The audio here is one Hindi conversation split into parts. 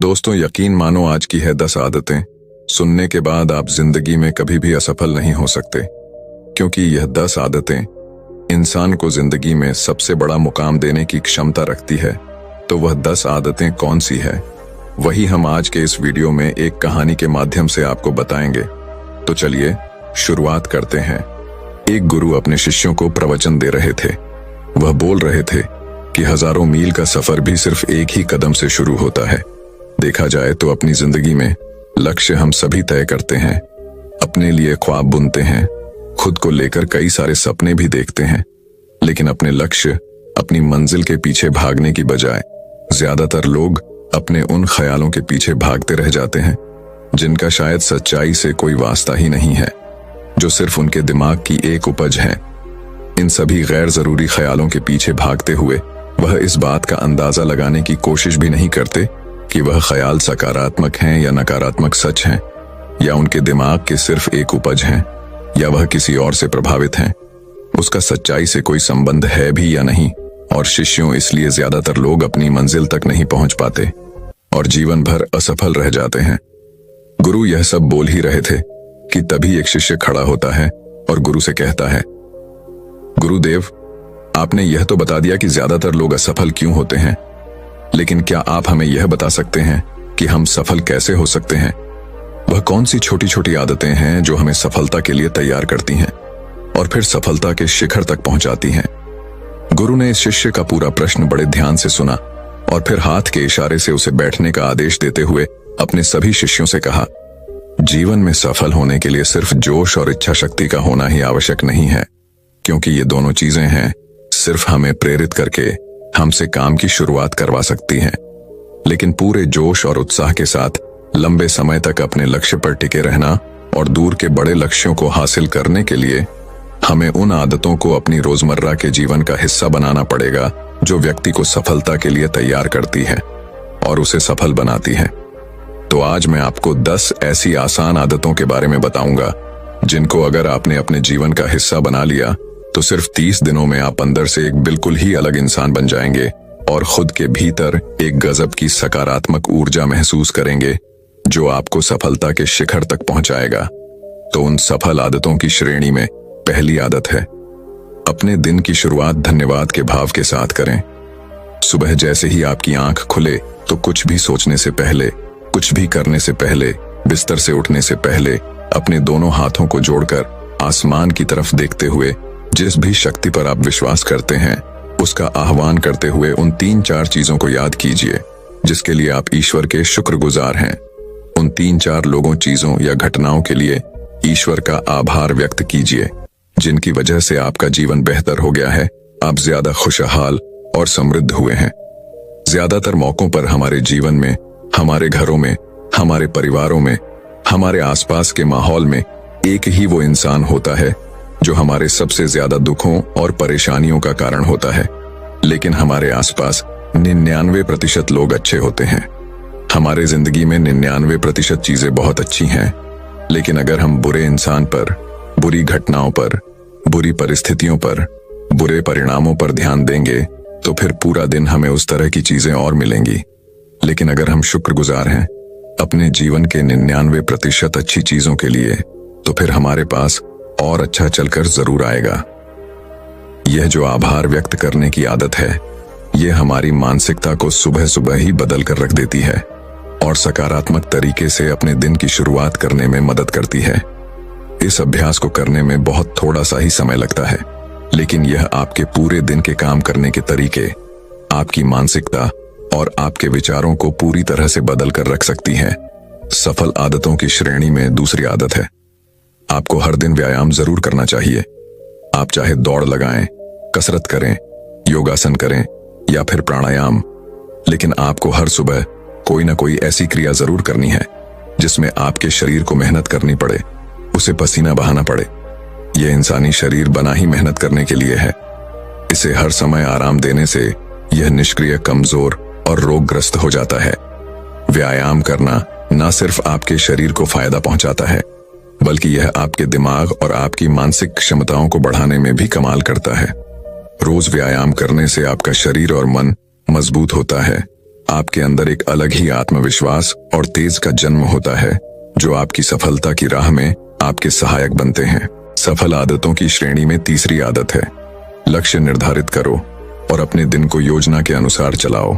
दोस्तों, यकीन मानो आज की है 10 आदतें। सुनने के बाद आप जिंदगी में कभी भी असफल नहीं हो सकते, क्योंकि यह 10 आदतें इंसान को जिंदगी में सबसे बड़ा मुकाम देने की क्षमता रखती है। तो वह 10 आदतें कौन सी है, वही हम आज के इस वीडियो में एक कहानी के माध्यम से आपको बताएंगे। तो चलिए शुरुआत करते हैं। एक गुरु अपने शिष्यों को प्रवचन दे रहे थे। वह बोल रहे थे कि हजारों मील का सफर भी सिर्फ एक ही कदम से शुरू होता है। देखा जाए तो अपनी जिंदगी में लक्ष्य हम सभी तय करते हैं, अपने लिए ख्वाब बुनते हैं, खुद को लेकर कई सारे सपने भी देखते हैं, लेकिन अपने लक्ष्य, अपनी मंजिल के पीछे भागने की बजाय ज्यादातर लोग अपने उन ख्यालों के पीछे भागते रह जाते हैं जिनका शायद सच्चाई से कोई वास्ता ही नहीं है, जो सिर्फ उनके दिमाग की एक उपज है। इन सभी गैर जरूरी ख्यालों के पीछे भागते हुए वह इस बात का अंदाजा लगाने की कोशिश भी नहीं करते कि वह ख्याल सकारात्मक हैं या नकारात्मक सच हैं, या उनके दिमाग के सिर्फ एक उपज हैं, या वह किसी और से प्रभावित हैं। उसका सच्चाई से कोई संबंध है भी या नहीं। और शिष्यों, इसलिए ज्यादातर लोग अपनी मंजिल तक नहीं पहुंच पाते और जीवन भर असफल रह जाते हैं। गुरु यह सब बोल ही रहे थे कि तभी एक शिष्य खड़ा होता है और गुरु से कहता है, गुरुदेव, आपने यह तो बता दिया कि ज्यादातर लोग असफल क्यों होते हैं, लेकिन क्या आप हमें यह बता सकते हैं कि हम सफल कैसे हो सकते हैं? वह कौन सी छोटी छोटी आदतें हैं जो हमें सफलता के लिए तैयार करती हैं और फिर सफलता के शिखर तक पहुंचाती हैं? गुरु ने इस शिष्य का पूरा प्रश्न बड़े ध्यान से सुना और फिर हाथ के इशारे से उसे बैठने का आदेश देते हुए अपने सभी शिष्यों से कहा, जीवन में सफल होने के लिए सिर्फ जोश और इच्छा शक्ति का होना ही आवश्यक नहीं है, क्योंकि ये दोनों चीजें हैं सिर्फ हमें प्रेरित करके हमसे काम की शुरुआत करवा सकती हैं। लेकिन पूरे जोश और उत्साह के साथ लंबे समय तक अपने लक्ष्य पर टिके रहना और दूर के बड़े लक्ष्यों को हासिल करने के लिए हमें उन आदतों को अपनी रोजमर्रा के जीवन का हिस्सा बनाना पड़ेगा जो व्यक्ति को सफलता के लिए तैयार करती है और उसे सफल बनाती है। तो आज मैं आपको 10 ऐसी आसान आदतों के बारे में बताऊंगा जिनको अगर आपने अपने जीवन का हिस्सा बना लिया तो सिर्फ 30 दिनों में आप अंदर से एक बिल्कुल ही अलग इंसान बन जाएंगे और खुद के भीतर एक गजब की सकारात्मक ऊर्जा महसूस करेंगे जो आपको सफलता के शिखर तक पहुंचाएगा। तो उन सफल आदतों की श्रेणी में पहली आदत है, अपने दिन की शुरुआत धन्यवाद के भाव के साथ करें। सुबह जैसे ही आपकी आंख खुले तो कुछ भी सोचने से पहले, कुछ भी करने से पहले, बिस्तर से उठने से पहले अपने दोनों हाथों को जोड़कर आसमान की तरफ देखते हुए जिस भी शक्ति पर आप विश्वास करते हैं उसका आह्वान करते हुए उन 3-4 चीजों को याद कीजिए जिसके लिए आप ईश्वर के शुक्रगुजार हैं। उन 3-4 लोगों, चीजों या घटनाओं के लिए ईश्वर का आभार व्यक्त कीजिए जिनकी वजह से आपका जीवन बेहतर हो गया है, आप ज्यादा खुशहाल और समृद्ध हुए हैं। ज्यादातर मौकों पर हमारे जीवन में, हमारे घरों में, हमारे परिवारों में, हमारे आसपास के माहौल में एक ही वो इंसान होता है जो हमारे सबसे ज्यादा दुखों और परेशानियों का कारण होता है। लेकिन हमारे आसपास 99% लोग अच्छे होते हैं। हमारे जिंदगी में 99% चीजें बहुत अच्छी हैं, लेकिन अगर हम बुरे इंसान पर, बुरी घटनाओं पर, बुरी परिस्थितियों पर, बुरे परिणामों पर ध्यान देंगे तो फिर पूरा दिन हमें उस तरह की चीजें और मिलेंगी। लेकिन अगर हम शुक्रगुजार हैं अपने जीवन के 99% अच्छी चीजों के लिए, तो फिर हमारे पास और अच्छा चलकर जरूर आएगा। यह जो आभार व्यक्त करने की आदत है, यह हमारी मानसिकता को सुबह सुबह ही बदल कर रख देती है और सकारात्मक तरीके से अपने दिन की शुरुआत करने में मदद करती है। इस अभ्यास को करने में बहुत थोड़ा सा ही समय लगता है, लेकिन यह आपके पूरे दिन के काम करने के तरीके, आपकी मानसिकता और आपके विचारों को पूरी तरह से बदल कर रख सकती है। सफल आदतों की श्रेणी में दूसरी आदत है, आपको हर दिन व्यायाम जरूर करना चाहिए। आप चाहे दौड़ लगाएं, कसरत करें, योगासन करें या फिर प्राणायाम, लेकिन आपको हर सुबह कोई ना कोई ऐसी क्रिया जरूर करनी है जिसमें आपके शरीर को मेहनत करनी पड़े, उसे पसीना बहाना पड़े। यह इंसानी शरीर बना ही मेहनत करने के लिए है। इसे हर समय आराम देने से यह निष्क्रिय, कमजोर और रोगग्रस्त हो जाता है। व्यायाम करना न सिर्फ आपके शरीर को फायदा पहुंचाता है, बल्कि यह आपके दिमाग और आपकी मानसिक क्षमताओं को बढ़ाने में भी कमाल करता है। रोज व्यायाम करने से आपका शरीर और मन मजबूत होता है आपके अंदर एक अलग ही आत्मविश्वास और तेज का जन्म होता है जो आपकी सफलता की राह में आपके सहायक बनते हैं। सफल आदतों की श्रेणी में तीसरी आदत है, लक्ष्य निर्धारित करो और अपने दिन को योजना के अनुसार चलाओ।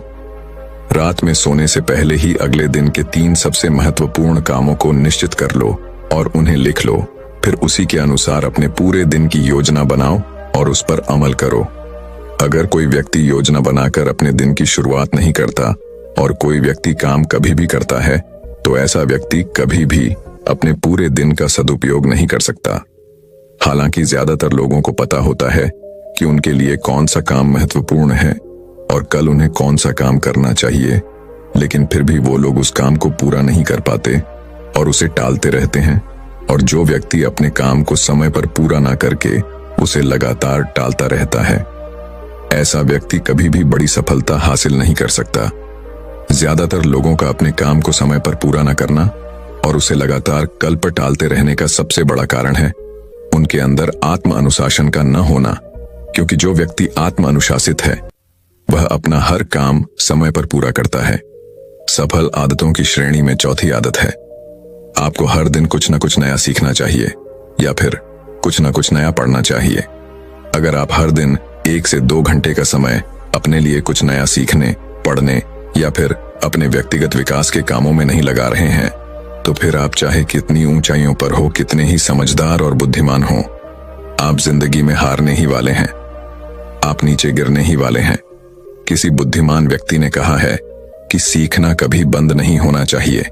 रात में सोने से पहले ही अगले दिन के 3 सबसे महत्वपूर्ण कामों को निश्चित कर लो और उन्हें लिख लो। फिर उसी के अनुसार अपने पूरे दिन की योजना बनाओ और उस पर अमल करो। अगर कोई व्यक्ति योजना बनाकर अपने दिन की शुरुआत नहीं करता और कोई व्यक्ति काम कभी भी करता है, तो ऐसा व्यक्ति कभी भी अपने पूरे दिन का सदुपयोग नहीं कर सकता। हालांकि ज्यादातर लोगों को पता होता है कि उनके लिए कौन सा काम महत्वपूर्ण है और कल उन्हें कौन सा काम करना चाहिए, लेकिन फिर भी वो लोग उस काम को पूरा नहीं कर पाते और उसे टालते रहते हैं। और जो व्यक्ति अपने काम को समय पर पूरा ना करके उसे लगातार टालता रहता है, ऐसा व्यक्ति कभी भी बड़ी सफलता हासिल नहीं कर सकता। ज्यादातर लोगों का अपने काम को समय पर पूरा न करना और उसे लगातार कल पर टालते रहने का सबसे बड़ा कारण है उनके अंदर आत्म अनुशासन का न होना। क्योंकि जो व्यक्ति आत्म अनुशासित है वह अपना हर काम समय पर पूरा करता है। सफल आदतों की श्रेणी में चौथी आदत है, आपको हर दिन कुछ न कुछ नया सीखना चाहिए या फिर कुछ न कुछ नया पढ़ना चाहिए। अगर आप हर दिन 1 से 2 घंटे का समय अपने लिए कुछ नया सीखने, पढ़ने या फिर अपने व्यक्तिगत विकास के कामों में नहीं लगा रहे हैं, तो फिर आप चाहे कितनी ऊंचाइयों पर हो, कितने ही समझदार और बुद्धिमान हो, आप जिंदगी में हारने ही वाले हैं। आप नीचे गिरने ही वाले हैं। किसी बुद्धिमान व्यक्ति ने कहा है कि सीखना कभी बंद नहीं होना चाहिए,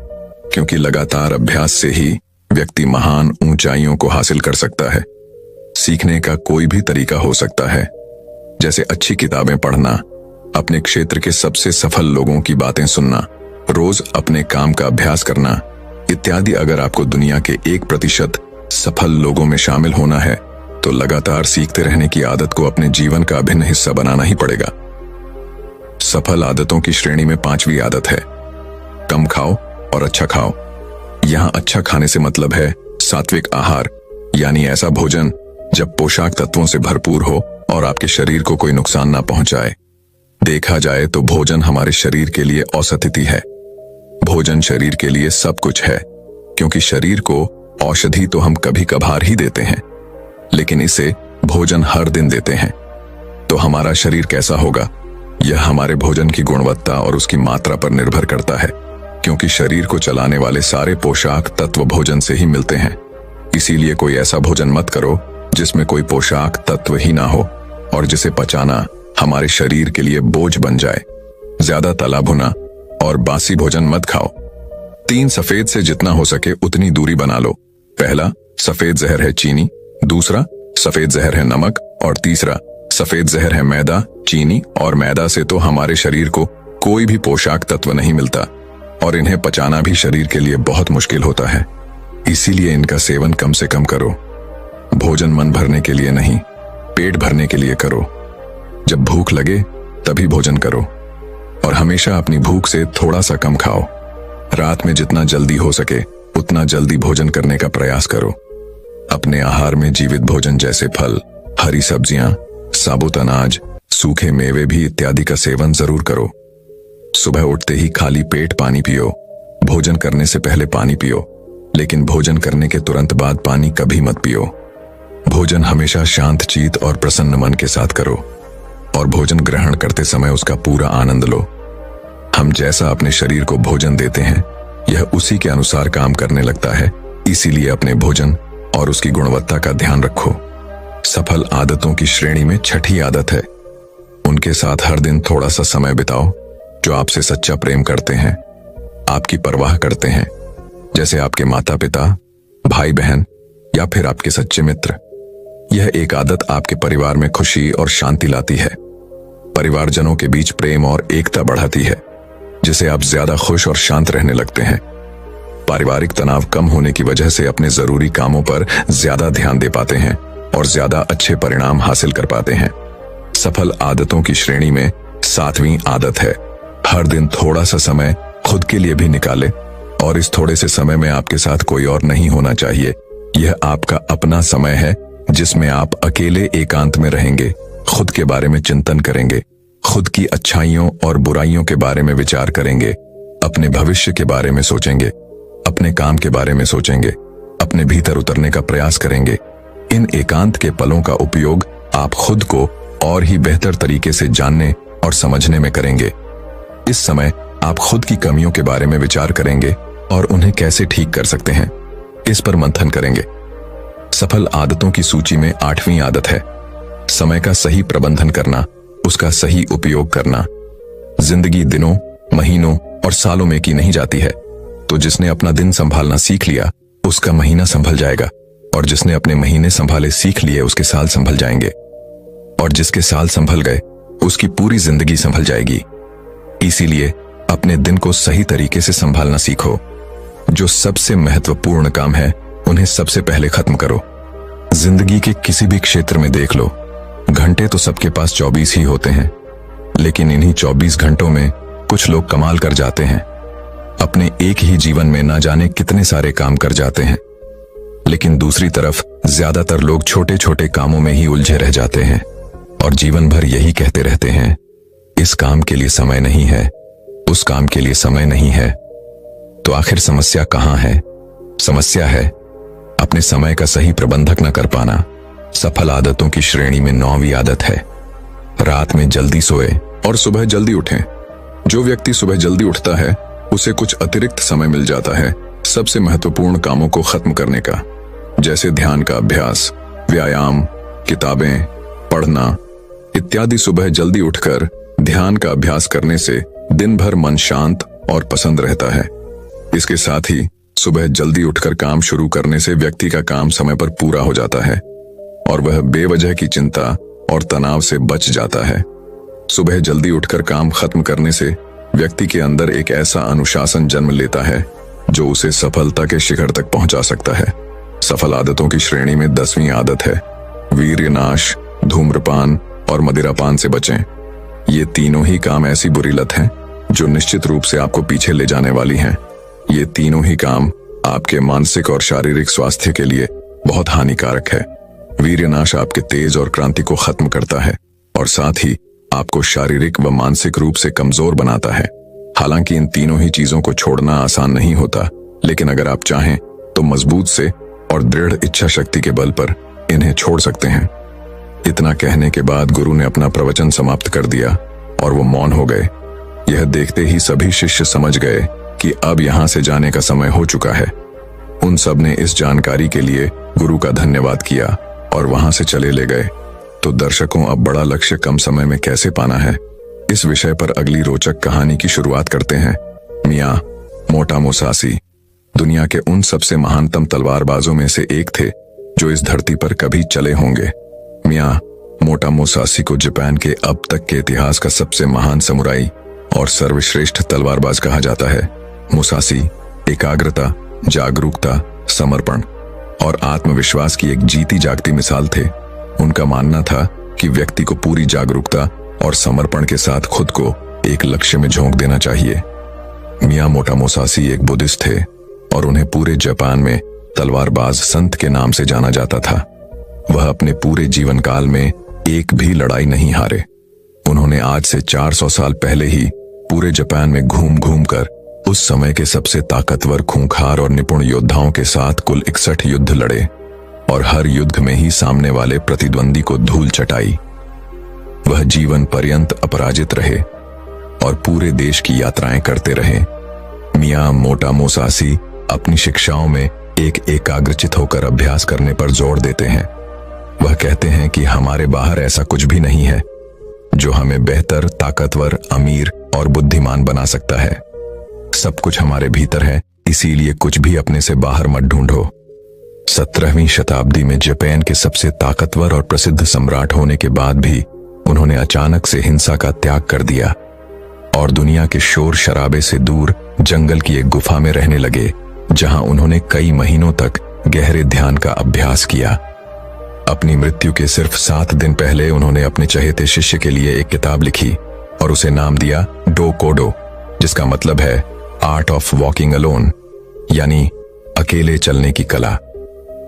क्योंकि लगातार अभ्यास से ही व्यक्ति महान ऊंचाइयों को हासिल कर सकता है। सीखने का कोई भी तरीका हो सकता है, जैसे अच्छी किताबें पढ़ना, अपने क्षेत्र के सबसे सफल लोगों की बातें सुनना, रोज अपने काम का अभ्यास करना इत्यादि। अगर आपको दुनिया के 1% सफल लोगों में शामिल होना है, तो लगातार सीखते रहने की आदत को अपने जीवन का अभिन्न हिस्सा बनाना ही पड़ेगा। सफल आदतों की श्रेणी में 5वीं आदत है, कम खाओ और अच्छा खाओ। यहां अच्छा खाने से मतलब है सात्विक आहार, यानी ऐसा भोजन जब पोषक तत्वों से भरपूर हो और आपके शरीर को कोई नुकसान ना पहुंचाए। देखा जाए तो भोजन हमारे शरीर के लिए औषधि है। भोजन शरीर के लिए सब कुछ है, क्योंकि शरीर को औषधि तो हम कभी कभार ही देते हैं, लेकिन इसे भोजन हर दिन देते हैं। तो हमारा शरीर कैसा होगा, यह हमारे भोजन की गुणवत्ता और उसकी मात्रा पर निर्भर करता है, क्योंकि शरीर को चलाने वाले सारे पोषक तत्व भोजन से ही मिलते हैं। इसीलिए कोई ऐसा भोजन मत करो जिसमें कोई पोषक तत्व ही ना हो और जिसे पचाना हमारे शरीर के लिए बोझ बन जाए। ज्यादा तला भुना और बासी भोजन मत खाओ। 3 सफेद से जितना हो सके उतनी दूरी बना लो। पहला सफेद जहर है चीनी, दूसरा सफेद जहर है नमक और तीसरा सफेद जहर है मैदा। चीनी और मैदा से तो हमारे शरीर को कोई भी पोषक तत्व नहीं मिलता और इन्हें पचाना भी शरीर के लिए बहुत मुश्किल होता है। इसीलिए इनका सेवन कम से कम करो। भोजन मन भरने के लिए नहीं, पेट भरने के लिए करो। जब भूख लगे तभी भोजन करो और हमेशा अपनी भूख से थोड़ा सा कम खाओ। रात में जितना जल्दी हो सके उतना जल्दी भोजन करने का प्रयास करो। अपने आहार में जीवित भोजन जैसे फल, हरी सब्जियां, साबुत अनाज, सूखे मेवे भी इत्यादि का सेवन जरूर करो। सुबह उठते ही खाली पेट पानी पियो। भोजन करने से पहले पानी पियो, लेकिन भोजन करने के तुरंत बाद पानी कभी मत पियो। भोजन हमेशा शांत चित्त और प्रसन्न मन के साथ करो और भोजन ग्रहण करते समय उसका पूरा आनंद लो। हम जैसा अपने शरीर को भोजन देते हैं, यह उसी के अनुसार काम करने लगता है। इसीलिए अपने भोजन और उसकी गुणवत्ता का ध्यान रखो। सफल आदतों की श्रेणी में 6ठी आदत है, उनके साथ हर दिन थोड़ा सा समय बिताओ जो आपसे सच्चा प्रेम करते हैं, आपकी परवाह करते हैं, जैसे आपके माता पिता, भाई बहन या फिर आपके सच्चे मित्र। यह एक आदत आपके परिवार में खुशी और शांति लाती है। परिवारजनों के बीच प्रेम और एकता बढ़ाती है, जिससे आप ज्यादा खुश और शांत रहने लगते हैं। पारिवारिक तनाव कम होने की वजह से अपने जरूरी कामों पर ज्यादा ध्यान दे पाते हैं और ज्यादा अच्छे परिणाम हासिल कर पाते हैं। सफल आदतों की श्रेणी में 7वीं आदत है, हर दिन थोड़ा सा समय खुद के लिए भी निकाले और इस थोड़े से समय में आपके साथ कोई और नहीं होना चाहिए। यह आपका अपना समय है जिसमें आप अकेले एकांत में रहेंगे, खुद के बारे में चिंतन करेंगे खुद की अच्छाइयों और बुराइयों के बारे में विचार करेंगे, अपने भविष्य के बारे में सोचेंगे, अपने काम के बारे में सोचेंगे, अपने भीतर उतरने का प्रयास करेंगे। इन एकांत के पलों का उपयोग आप खुद को और ही बेहतर तरीके से जानने और समझने में करेंगे। इस समय आप खुद की कमियों के बारे में विचार करेंगे और उन्हें कैसे ठीक कर सकते हैं, इस पर मंथन करेंगे। सफल आदतों की सूची में 8वीं आदत है समय का सही प्रबंधन करना, उसका सही उपयोग करना। जिंदगी दिनों, महीनों और सालों में की नहीं जाती है, तो जिसने अपना दिन संभालना सीख लिया उसका महीना संभल जाएगा, और जिसने अपने महीने संभाले सीख लिए उसके साल संभल जाएंगे, और जिसके साल संभल गए उसकी पूरी जिंदगी संभल जाएगी। इसीलिए अपने दिन को सही तरीके से संभालना सीखो। जो सबसे महत्वपूर्ण काम है उन्हें सबसे पहले खत्म करो। जिंदगी के किसी भी क्षेत्र में देख लो, घंटे तो सबके पास 24 ही होते हैं, लेकिन इन्हीं 24 घंटों में कुछ लोग कमाल कर जाते हैं। अपने एक ही जीवन में ना जाने कितने सारे काम कर जाते हैं, लेकिन दूसरी तरफ ज्यादातर लोग छोटे छोटे कामों में ही उलझे रह जाते हैं और जीवन भर यही कहते रहते हैं, इस काम के लिए समय नहीं है, उस काम के लिए समय नहीं है। तो आखिर समस्या कहां है? समस्या है अपने समय का सही प्रबंधक न कर पाना। सफल आदतों की श्रेणी में 9वीं आदत है रात में जल्दी सोए और सुबह जल्दी उठें। जो व्यक्ति सुबह जल्दी उठता है उसे कुछ अतिरिक्त समय मिल जाता है सबसे महत्वपूर्ण कामों को खत्म करने का, जैसे ध्यान का अभ्यास, व्यायाम, किताबें पढ़ना इत्यादि। सुबह जल्दी उठकर ध्यान का अभ्यास करने से दिन भर मन शांत और पसंद रहता है। इसके साथ ही सुबह जल्दी उठकर काम शुरू करने से व्यक्ति का काम समय पर पूरा हो जाता है और वह बेवजह की चिंता और तनाव से बच जाता है। सुबह जल्दी उठकर काम खत्म करने से व्यक्ति के अंदर एक ऐसा अनुशासन जन्म लेता है जो उसे सफलता के शिखर तक पहुंचा सकता है। सफल आदतों की श्रेणी में 10वीं आदत है वीर्यनाश, धूम्रपान और मदिरापान से बचें। ये तीनों ही काम ऐसी बुरी लत हैं जो निश्चित रूप से आपको पीछे ले जाने वाली हैं। ये तीनों ही काम आपके मानसिक और शारीरिक स्वास्थ्य के लिए बहुत हानिकारक है। वीर्यनाश आपके तेज और क्रांति को खत्म करता है और साथ ही आपको शारीरिक व मानसिक रूप से कमजोर बनाता है। हालांकि इन तीनों ही चीजों को छोड़ना आसान नहीं होता, लेकिन अगर आप चाहें तो मजबूत से और दृढ़ इच्छा शक्ति के बल पर इन्हें छोड़ सकते हैं। इतना कहने के बाद गुरु ने अपना प्रवचन समाप्त कर दिया और वो मौन हो गए। यह देखते ही सभी शिष्य समझ गए कि अब यहां से जाने का समय हो चुका है। उन सब ने इस जानकारी के लिए गुरु का धन्यवाद किया और वहां से चले ले गए। तो दर्शकों, अब बड़ा लक्ष्य कम समय में कैसे पाना है, इस विषय पर अगली रोचक कहानी की शुरुआत करते हैं। मियां मोटा मुसासी दुनिया के उन सबसे महानतम तलवारबाजों में से एक थे जो इस धरती पर कभी चले होंगे। मियां मोटा मुसासी को जापान के अब तक के इतिहास का सबसे महान समुराई और सर्वश्रेष्ठ तलवारबाज कहा जाता है। मुसासी एकाग्रता, जागरूकता, समर्पण और आत्मविश्वास की एक जीती जागती मिसाल थे। उनका मानना था कि व्यक्ति को पूरी जागरूकता और समर्पण के साथ खुद को एक लक्ष्य में झोंक देना चाहिए। मियां मोटा मुसासी एक बुद्धिस्ट थे और उन्हें पूरे जापान में तलवारबाज संत के नाम से जाना जाता था। वह अपने पूरे जीवन काल में एक भी लड़ाई नहीं हारे। उन्होंने आज से 400 साल पहले ही पूरे जापान में घूम घूम कर उस समय के सबसे ताकतवर, खूंखार और निपुण योद्धाओं के साथ कुल 61 युद्ध लड़े और हर युद्ध में ही सामने वाले प्रतिद्वंदी को धूल चटाई। वह जीवन पर्यंत अपराजित रहे और पूरे देश की यात्राएं करते रहे। मियां मोटा मुसासी अपनी शिक्षाओं में एक एकाग्रचित होकर अभ्यास करने पर जोर देते हैं। वह कहते हैं कि हमारे बाहर ऐसा कुछ भी नहीं है जो हमें बेहतर, ताकतवर, अमीर और बुद्धिमान बना सकता है। सब कुछ हमारे भीतर है, इसीलिए कुछ भी अपने से बाहर मत ढूंढो। 17वीं शताब्दी में जापान के सबसे ताकतवर और प्रसिद्ध सम्राट होने के बाद भी उन्होंने अचानक से हिंसा का त्याग कर दिया और दुनिया के शोर शराबे से दूर जंगल की एक गुफा में रहने लगे, जहां उन्होंने कई महीनों तक गहरे ध्यान का अभ्यास किया। अपनी मृत्यु के सिर्फ 7 दिन पहले उन्होंने अपने चहेते शिष्य के लिए एक किताब लिखी और उसे नाम दिया डो कोडो, जिसका मतलब है आर्ट ऑफ वॉकिंग अलोन, यानी अकेले चलने की कला।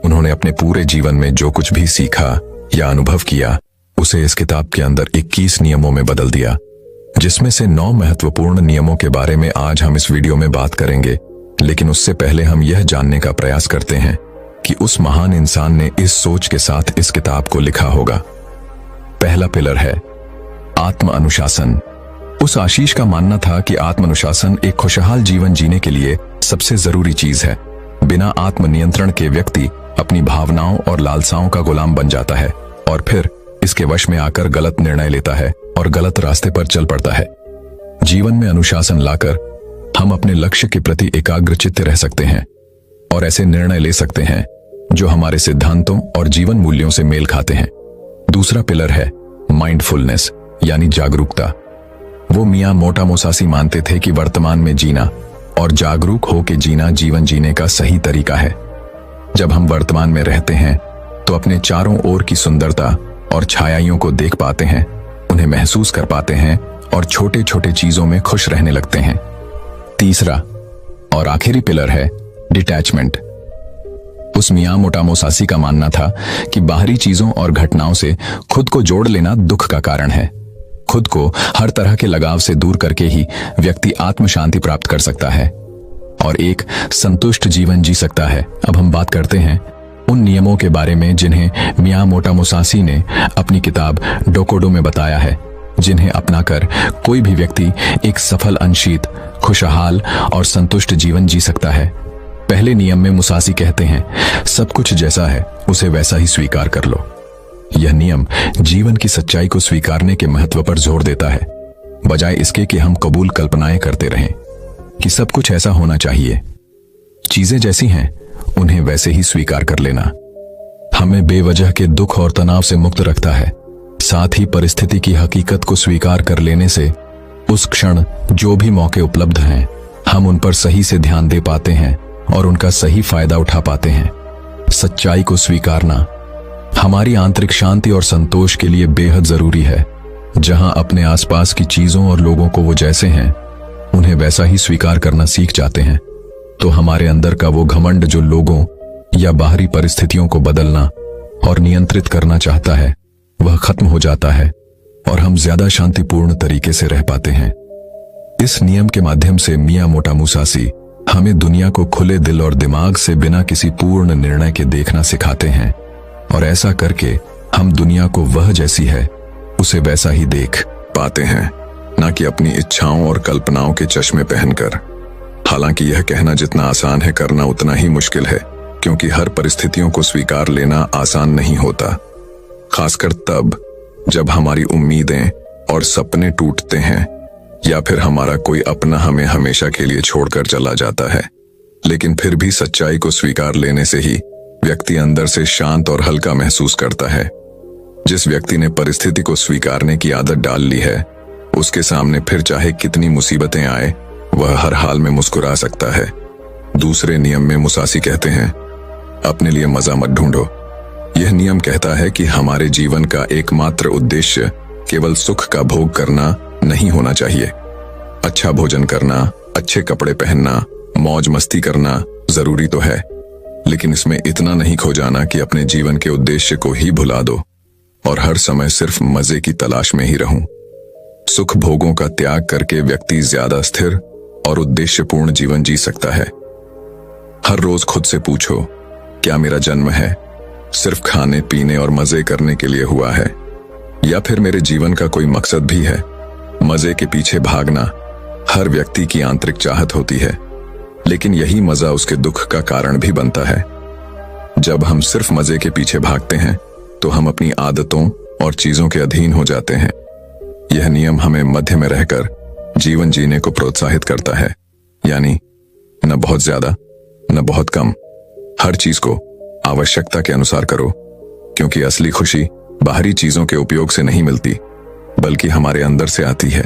उन्होंने अपने पूरे जीवन में जो कुछ भी सीखा या अनुभव किया उसे इस किताब के अंदर 21 नियमों में बदल दिया, जिसमें से 9 महत्वपूर्ण नियमों के बारे में आज हम इस वीडियो में बात करेंगे। लेकिन उससे पहले हम यह जानने का प्रयास करते हैं कि उस महान इंसान ने इस सोच के साथ इस किताब को लिखा होगा। पहला पिलर है आत्म अनुशासन। उस आशीष का मानना था कि आत्म अनुशासन एक खुशहाल जीवन जीने के लिए सबसे जरूरी चीज है। बिना आत्म नियंत्रण के व्यक्ति अपनी भावनाओं और लालसाओं का गुलाम बन जाता है और फिर इसके वश में आकर गलत निर्णय लेता है और गलत रास्ते पर चल पड़ता है। जीवन में अनुशासन लाकर हम अपने लक्ष्य के प्रति एकाग्रचित्त रह सकते हैं और ऐसे निर्णय ले सकते हैं जो हमारे सिद्धांतों और जीवन मूल्यों से मेल खाते हैं। दूसरा पिलर है माइंडफुलनेस यानी जागरूकता। वो मियां मोटा मुसासी मानते थे कि वर्तमान में जीना और जागरूक होकर जीना जीवन जीने का सही तरीका है। जब हम वर्तमान में रहते हैं तो अपने चारों ओर की सुंदरता और छायाइयों को देख पाते हैं, उन्हें महसूस कर पाते हैं और छोटे छोटे चीजों में खुश रहने लगते हैं। तीसरा और आखिरी पिलर है डिटैचमेंट। उस मियां मोटा मुसासी का मानना था कि बाहरी चीजों और घटनाओं से खुद को जोड़ लेना दुख का कारण है। खुद को हर तरह के लगाव से दूर करके ही व्यक्ति आत्म शांति प्राप्त कर सकता है और एक संतुष्ट जीवन जी सकता है। अब हम बात करते हैं उन नियमों के बारे में जिन्हें मियां मोटा मुसासी ने अपनी किताब डोकोडो में बताया है, जिन्हें अपनाकर कोई भी व्यक्ति एक सफल, अनशीत, खुशहाल और संतुष्ट जीवन जी सकता है। पहले नियम में मुसासी कहते हैं, सब कुछ जैसा है उसे वैसा ही स्वीकार कर लो। यह नियम जीवन की सच्चाई को स्वीकारने के महत्व पर जोर देता है, बजाय इसके कि हम कबूल कल्पनाएं करते रहें कि सब कुछ ऐसा होना चाहिए। चीजें जैसी हैं उन्हें वैसे ही स्वीकार कर लेना हमें बेवजह के दुख और तनाव से मुक्त रखता है। साथ ही परिस्थिति की हकीकत को स्वीकार कर लेने से उस क्षण जो भी मौके उपलब्ध हैं, हम उन पर सही से ध्यान दे पाते हैं और उनका सही फायदा उठा पाते हैं। सच्चाई को स्वीकारना हमारी आंतरिक शांति और संतोष के लिए बेहद जरूरी है। जहां अपने आसपास की चीजों और लोगों को वो जैसे हैं उन्हें वैसा ही स्वीकार करना सीख जाते हैं, तो हमारे अंदर का वो घमंड जो लोगों या बाहरी परिस्थितियों को बदलना और नियंत्रित करना चाहता है, वह खत्म हो जाता है और हम ज्यादा शांतिपूर्ण तरीके से रह पाते हैं। इस नियम के माध्यम से मियां मोटा मुसासी हमें दुनिया को खुले दिल और दिमाग से बिना किसी पूर्ण निर्णय के देखना सिखाते हैं और ऐसा करके हम दुनिया को वह जैसी है उसे वैसा ही देख पाते हैं, ना कि अपनी इच्छाओं और कल्पनाओं के चश्मे पहनकर। हालांकि यह कहना जितना आसान है करना उतना ही मुश्किल है, क्योंकि हर परिस्थितियों को स्वीकार लेना आसान नहीं होता, खासकर तब जब हमारी उम्मीदें और सपने टूटते हैं या फिर हमारा कोई अपना हमें हमेशा के लिए छोड़कर चला जाता है। लेकिन फिर भी सच्चाई को स्वीकार लेने से ही व्यक्ति अंदर से शांत और हल्का महसूस करता है। जिस व्यक्ति ने परिस्थिति को स्वीकारने की आदत डाल ली है, उसके सामने फिर चाहे कितनी मुसीबतें आए, वह हर हाल में मुस्कुरा सकता है। दूसरे नियम में मुसासी कहते हैं, अपने लिए मजा मत ढूंढो। यह नियम कहता है कि हमारे जीवन का एकमात्र उद्देश्य केवल सुख का भोग करना नहीं होना चाहिए। अच्छा भोजन करना, अच्छे कपड़े पहनना, मौज मस्ती करना जरूरी तो है, लेकिन इसमें इतना नहीं खो जाना कि अपने जीवन के उद्देश्य को ही भुला दो और हर समय सिर्फ मजे की तलाश में ही रहूं। सुख भोगों का त्याग करके व्यक्ति ज्यादा स्थिर और उद्देश्यपूर्ण जीवन जी सकता है। हर रोज खुद से पूछो, क्या मेरा जन्म है सिर्फ खाने पीने और मजे करने के लिए हुआ है, या फिर मेरे जीवन का कोई मकसद भी है? मजे के पीछे भागना हर व्यक्ति की आंतरिक चाहत होती है, लेकिन यही मजा उसके दुख का कारण भी बनता है। जब हम सिर्फ मजे के पीछे भागते हैं तो हम अपनी आदतों और चीजों के अधीन हो जाते हैं। यह नियम हमें मध्य में रहकर जीवन जीने को प्रोत्साहित करता है, यानी न बहुत ज्यादा न बहुत कम, हर चीज को आवश्यकता के अनुसार करो, क्योंकि असली खुशी बाहरी चीजों के उपयोग से नहीं मिलती बल्कि हमारे अंदर से आती है।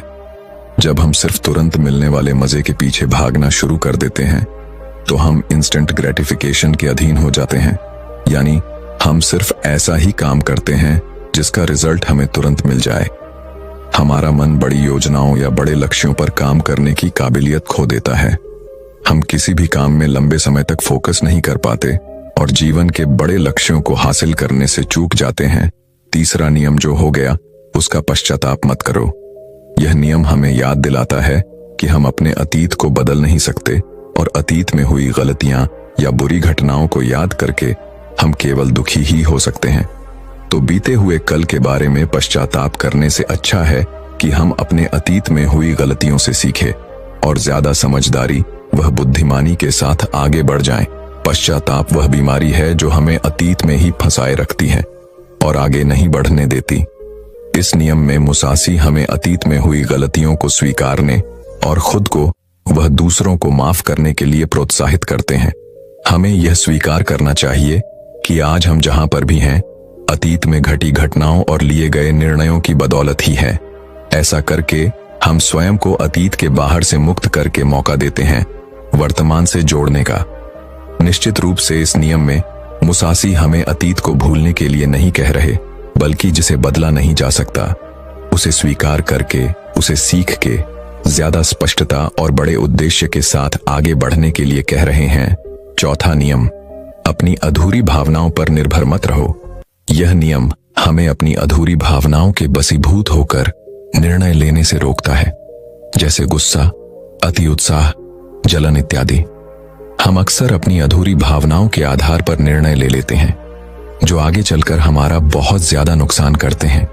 जब हम सिर्फ तुरंत मिलने वाले मजे के पीछे भागना शुरू कर देते हैं तो हम इंस्टेंट ग्रेटिफिकेशन के अधीन हो जाते हैं, यानी हम सिर्फ ऐसा ही काम करते हैं जिसका रिजल्ट हमें तुरंत मिल जाए। हमारा मन बड़ी योजनाओं या बड़े लक्ष्यों पर काम करने की काबिलियत खो देता है। हम किसी भी काम में लंबे समय तक फोकस नहीं कर पाते और जीवन के बड़े लक्ष्यों को हासिल करने से चूक जाते हैं तीसरा नियम जो हो गया, उसका पश्चाताप मत करो। यह नियम हमें याद दिलाता है कि हम अपने अतीत को बदल नहीं सकते और अतीत में हुई गलतियां या बुरी घटनाओं को याद करके हम केवल दुखी ही हो सकते हैं। तो बीते हुए कल के बारे में पश्चाताप करने से अच्छा है कि हम अपने अतीत में हुई गलतियों से सीखें और ज्यादा समझदारी वह बुद्धिमानी के साथ आगे बढ़ जाएं। पश्चाताप वह बीमारी है जो हमें अतीत में ही फंसाए रखती है और आगे नहीं बढ़ने देती। इस नियम में मुसासी हमें अतीत में हुई गलतियों को स्वीकारने और खुद को वह दूसरों को माफ करने के लिए प्रोत्साहित करते हैं। हमें यह स्वीकार करना चाहिए कि आज हम जहां पर भी हैं, अतीत में घटी घटनाओं और लिए गए निर्णयों की बदौलत ही है। ऐसा करके हम स्वयं को अतीत के बाहर से मुक्त करके मौका देते हैं वर्तमान से जोड़ने का। निश्चित रूप से इस नियम में मुसासी हमें अतीत को भूलने के लिए नहीं कह रहे, बल्कि जिसे बदला नहीं जा सकता उसे स्वीकार करके, उसे सीख के ज्यादा स्पष्टता और बड़े उद्देश्य के साथ आगे बढ़ने के लिए कह रहे हैं। चौथा नियम, अपनी अधूरी भावनाओं पर निर्भर मत रहो। यह नियम हमें अपनी अधूरी भावनाओं के बसीभूत होकर निर्णय लेने से रोकता है, जैसे गुस्सा, अति उत्साह, जलन इत्यादि। हम अक्सर अपनी अधूरी भावनाओं के आधार पर निर्णय ले लेते हैं जो आगे चलकर हमारा बहुत ज्यादा नुकसान करते हैं।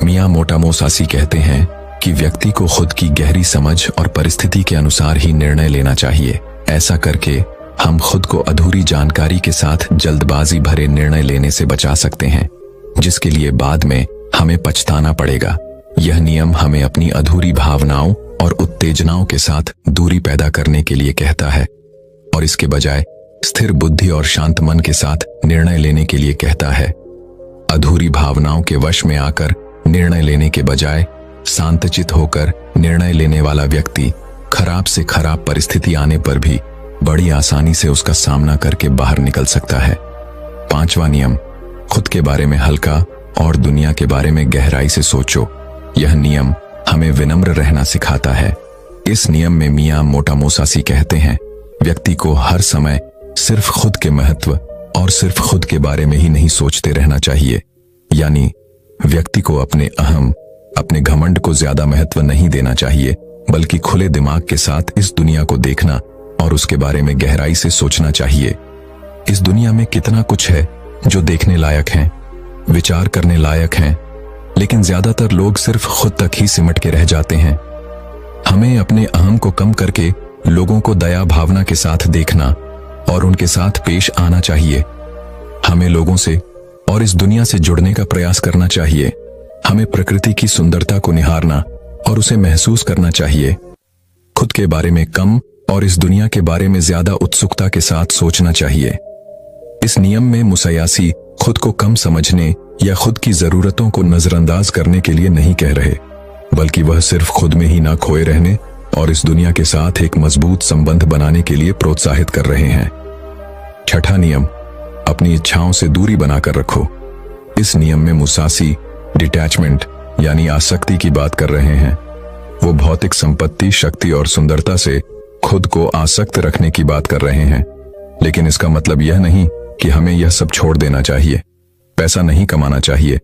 मियां मोटामोसासी कहते हैं कि व्यक्ति को खुद की गहरी समझ और परिस्थिति के अनुसार ही निर्णय लेना चाहिए। ऐसा करके हम खुद को अधूरी जानकारी के साथ जल्दबाजी भरे निर्णय लेने से बचा सकते हैं, जिसके लिए बाद में हमें पछताना पड़ेगा। यह नियम हमें अपनी अधूरी भावनाओं और उत्तेजनाओं के साथ दूरी पैदा करने के लिए कहता है और इसके बजाय स्थिर बुद्धि और शांत मन के साथ निर्णय लेने के लिए कहता है। अधूरी भावनाओं के वश में आकर निर्णय लेने के बजाय शांतचित होकर निर्णय लेने वाला व्यक्ति खराब से खराब परिस्थिति आने पर भी बड़ी आसानी से उसका सामना करके बाहर निकल सकता है। पांचवा नियम, खुद के बारे में हल्का और दुनिया के बारे में गहराई से सोचो। यह नियम हमें विनम्र रहना सिखाता है। इस नियम में मियां मोटामोसासी कहते हैं, व्यक्ति को हर समय सिर्फ खुद के महत्व और सिर्फ खुद के बारे में ही नहीं सोचते रहना चाहिए। यानी व्यक्ति को अपने अहम, अपने घमंड को ज्यादा महत्व नहीं देना चाहिए, बल्कि खुले दिमाग के साथ इस दुनिया को देखना और उसके बारे में गहराई से सोचना चाहिए। इस दुनिया में कितना कुछ है जो देखने लायक है, विचार करने लायक है, लेकिन ज्यादातर लोग सिर्फ खुद तक ही सिमट के रह जाते हैं। हमें अपने अहम को कम करके लोगों को दया भावना के साथ देखना और उनके साथ पेश आना चाहिए। हमें लोगों से और इस दुनिया से जुड़ने का प्रयास करना चाहिए। हमें प्रकृति की सुंदरता को निहारना और उसे महसूस करना चाहिए। खुद के बारे में कम और इस दुनिया के बारे में ज्यादा उत्सुकता के साथ सोचना चाहिए। इस नियम में मुसायासी खुद को कम समझने या खुद की जरूरतों को नजरअंदाज करने के लिए नहीं कह रहे, बल्कि वह सिर्फ खुद में ही ना खोए रहने और इस दुनिया के साथ एक मजबूत संबंध बनाने के लिए प्रोत्साहित कर रहे हैं। छठा नियम, अपनी इच्छाओं से दूरी बनाकर रखो। इस नियम में मुसासी डिटैचमेंट यानी आसक्ति की बात कर रहे हैं। वो भौतिक संपत्ति, शक्ति और सुंदरता से खुद को आसक्त रखने की बात कर रहे हैं, लेकिन इसका मतलब यह नहीं कि हमें यह सब छोड़ देना चाहिए। पैसा नहीं कमाना चाहिए,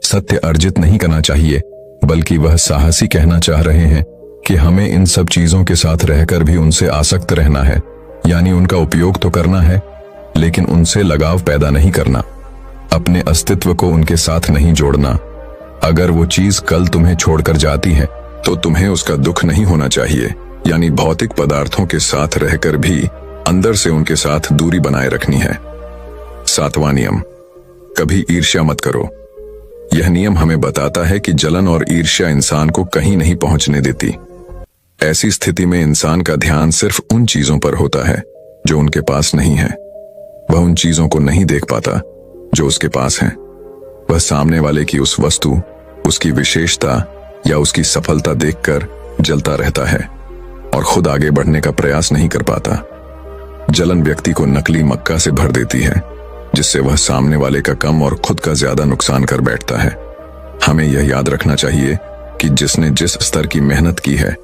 सत्य अर्जित नहीं करना चाहिए, बल्कि वह साहसी कहना चाह रहे हैं कि हमें इन सब चीजों के साथ रहकर भी उनसे आसक्त रहना है। यानी उनका उपयोग तो करना है, लेकिन उनसे लगाव पैदा नहीं करना, अपने अस्तित्व को उनके साथ नहीं जोड़ना। अगर वो चीज कल तुम्हें छोड़कर जाती है तो तुम्हें उसका दुख नहीं होना चाहिए। यानी भौतिक पदार्थों के साथ रहकर भी अंदर से उनके साथ दूरी बनाए रखनी है। सातवां नियम, कभी ईर्ष्या मत करो। यह नियम हमें बताता है कि जलन और ईर्ष्या इंसान को कहीं नहीं पहुंचने देती। ऐसी स्थिति में इंसान का ध्यान सिर्फ उन चीजों पर होता है जो उनके पास नहीं है। वह उन चीजों को नहीं देख पाता जो उसके पास हैं। वह सामने वाले की उस वस्तु, उसकी विशेषता या उसकी सफलता देखकर जलता रहता है और खुद आगे बढ़ने का प्रयास नहीं कर पाता। जलन व्यक्ति को नकली मक्का से भर देती है, जिससे वह सामने वाले का कम और खुद का ज्यादा नुकसान कर बैठता है। हमें यह याद रखना चाहिए कि जिसने जिस स्तर की मेहनत की है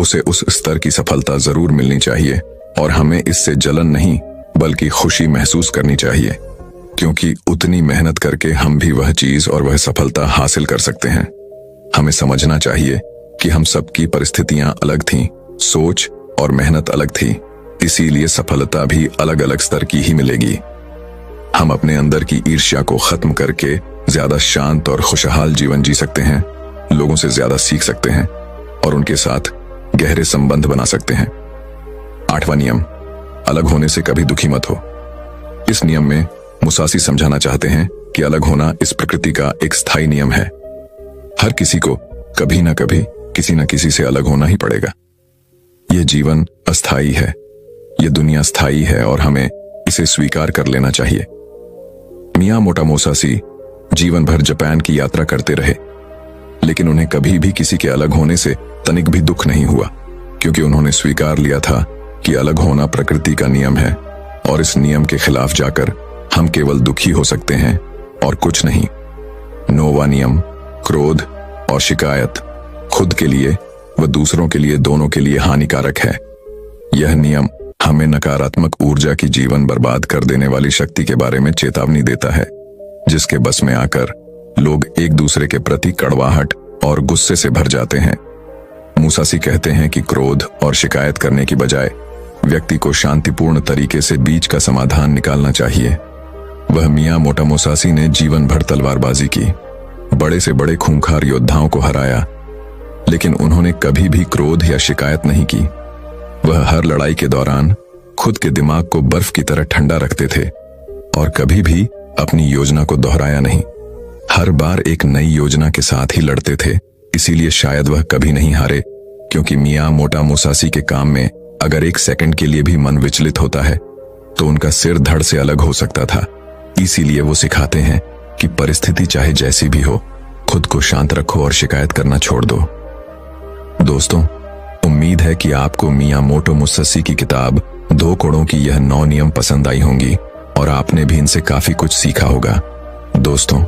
उसे उस स्तर की सफलता जरूर मिलनी चाहिए और हमें इससे जलन नहीं बल्कि खुशी महसूस करनी चाहिए। क्योंकि उतनी मेहनत करके हम भी वह चीज और वह सफलता हासिल कर सकते हैं। हमें समझना चाहिए कि हम सबकी परिस्थितियां अलग थीं, सोच और मेहनत अलग थी, इसीलिए सफलता भी अलग अलग स्तर की ही मिलेगी। हम अपने अंदर की ईर्ष्या को खत्म करके ज्यादा शांत और खुशहाल जीवन जी सकते हैं, लोगों से ज्यादा सीख सकते हैं और उनके साथ गहरे संबंध बना सकते हैं। 8वां नियम, अलग होने से कभी दुखी मत हो। इस नियम में मुसासी समझाना चाहते हैं कि अलग होना इस प्रकृति का एक स्थायी नियम है। हर किसी को कभी ना कभी किसी न किसी से अलग होना ही पड़ेगा। यह जीवन अस्थायी है, यह दुनिया स्थायी है और हमें इसे स्वीकार कर लेना चाहिए। मियामोटो मुसाशी जीवन भर जापान की यात्रा करते रहे, लेकिन उन्हें कभी भी किसी के अलग होने से तनिक भी दुख नहीं हुआ, क्योंकि उन्होंने स्वीकार लिया था कि अलग होना प्रकृति का नियम है और इस नियम के खिलाफ जाकर हम केवल दुखी हो सकते हैं और कुछ नहीं। 9वां नियम, क्रोध और शिकायत खुद के लिए व दूसरों के लिए, दोनों के लिए हानिकारक है। यह नियम हमें नकारात्मक ऊर्जा की जीवन बर्बाद कर देने वाली शक्ति के बारे में चेतावनी देता है, जिसके बस में आकर लोग एक दूसरे के प्रति कड़वाहट और गुस्से से भर जाते हैं। मुसाशी कहते हैं कि क्रोध और शिकायत करने की बजाय व्यक्ति को शांतिपूर्ण तरीके से बीच का समाधान निकालना चाहिए। वह मियामोटो मुसाशी ने जीवन भर तलवारबाजी की, बड़े से बड़े खूंखार योद्धाओं को हराया, लेकिन उन्होंने कभी भी क्रोध या शिकायत नहीं की। वह हर लड़ाई के दौरान खुद के दिमाग को बर्फ की तरह ठंडा रखते थे और कभी भी अपनी योजना को दोहराया नहीं। हर बार एक नई योजना के साथ ही लड़ते थे, इसीलिए शायद वह कभी नहीं हारे, क्योंकि मियामोटो मुसाशी के काम में अगर एक सेकंड के लिए भी मन विचलित होता है तो उनका सिर धड़ से अलग हो सकता था। इसीलिए वो सिखाते हैं कि परिस्थिति चाहे जैसी भी हो, खुद को शांत रखो और शिकायत करना छोड़ दो। दोस्तों, उम्मीद है कि आपको मियामोटो मुसाशी की किताब 2 कोड़ों की यह 9 नियम पसंद आई होंगी और आपने भी इनसे काफी कुछ सीखा होगा। दोस्तों,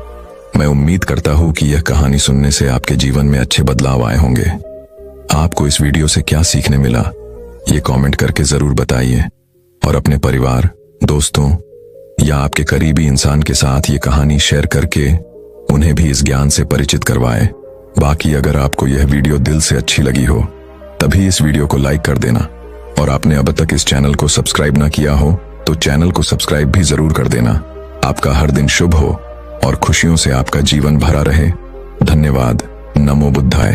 मैं उम्मीद करता हूं कि यह कहानी सुनने से आपके जीवन में अच्छे बदलाव आए होंगे। आपको इस वीडियो से क्या सीखने मिला, ये कमेंट करके जरूर बताइए और अपने परिवार, दोस्तों या आपके करीबी इंसान के साथ ये कहानी शेयर करके उन्हें भी इस ज्ञान से परिचित करवाएं। बाकी अगर आपको यह वीडियो दिल से अच्छी लगी हो तभी इस वीडियो को लाइक कर देना और आपने अब तक इस चैनल को सब्सक्राइब ना किया हो तो चैनल को सब्सक्राइब भी जरूर कर देना। आपका हर दिन शुभ हो और खुशियों से आपका जीवन भरा रहे। धन्यवाद। नमो बुद्धाय।